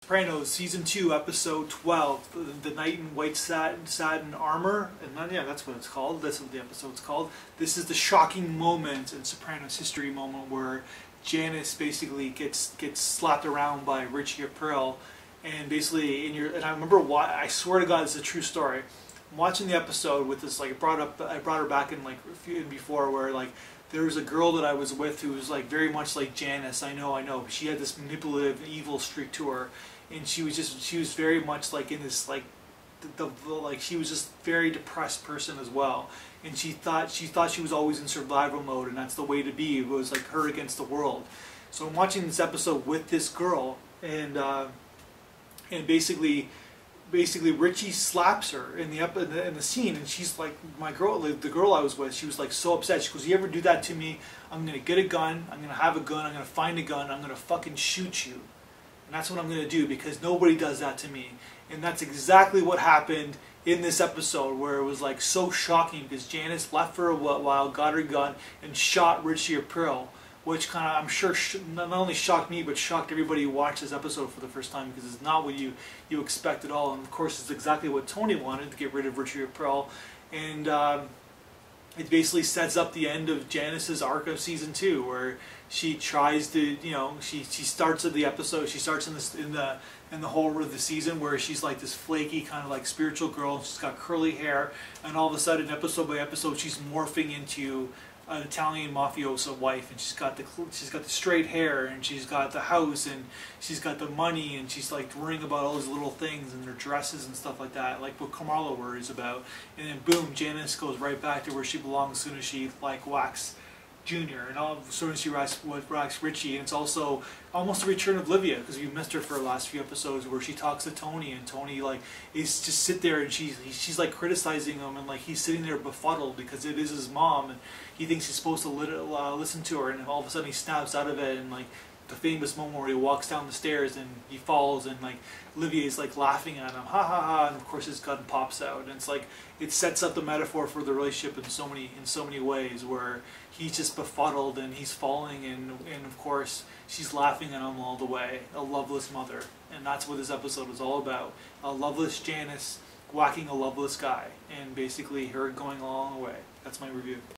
Sopranos, Season 2, Episode 12, The Knight in White Satin Armor, and then, yeah, that's what it's called, that's what the episode's called. This is the shocking moment in Sopranos history moment where Janice basically gets slapped around by Richie Aprile, and basically, and I remember why, I swear to God, it's a true story. I'm watching the episode with this, like, I brought her back in, like, before, where, like, there was a girl that I was with who was, like, very much like Janice. I know. She had this manipulative, evil streak to her, and she was very much like in this, like, like, she was just very depressed person as well. And she thought she was always in survival mode, and that's the way to be. It was like her against the world. So I'm watching this episode with this girl, and basically Richie slaps her in the scene, and she's like, the girl I was with, she was like so upset. She goes, "You ever do that to me, I'm gonna get a gun, I'm gonna have a gun, I'm gonna find a gun, I'm gonna fucking shoot you. And that's what I'm gonna do, because nobody does that to me." And that's exactly what happened in this episode, where it was like so shocking, because Janice left for a while, got her gun, and shot Richie Aprile, which kind of, I'm sure, not only shocked me, but shocked everybody who watched this episode for the first time, because it's not what you expect at all. And of course, it's exactly what Tony wanted, to get rid of Richie Aprile. And it basically sets up the end of Janice's arc of Season 2, where she tries to, you know, she starts at the episode, she starts in the whole of the season where she's like this flaky kind of like spiritual girl. She's got curly hair, and all of a sudden, episode by episode, she's morphing into an Italian mafioso wife, and she's got the straight hair, and she's got the house, and she's got the money, and she's like worrying about all those little things and their dresses and stuff like that, like what Kamala worries about. And then boom, Janice goes right back to where she belongs as soon as she like whacks Junior, and all as soon as she whacks Richie. And it's also almost a return of Livia, because we missed her for the last few episodes, where she talks to Tony, and Tony like is just sit there, and she's like criticizing him, and like he's sitting there befuddled because it is his mom, and he thinks he's supposed to listen to her, and all of a sudden he snaps out of it, and like the famous moment where he walks down the stairs and he falls, and like Livia like laughing at him, ha ha ha, and of course his gun pops out, and it's like it sets up the metaphor for the relationship in so many ways, where he's just befuddled and he's falling, and of course she's laughing at him all the way, a loveless mother. And that's what this episode is all about, a loveless Janice whacking a loveless guy, and basically her going along the way. That's my review.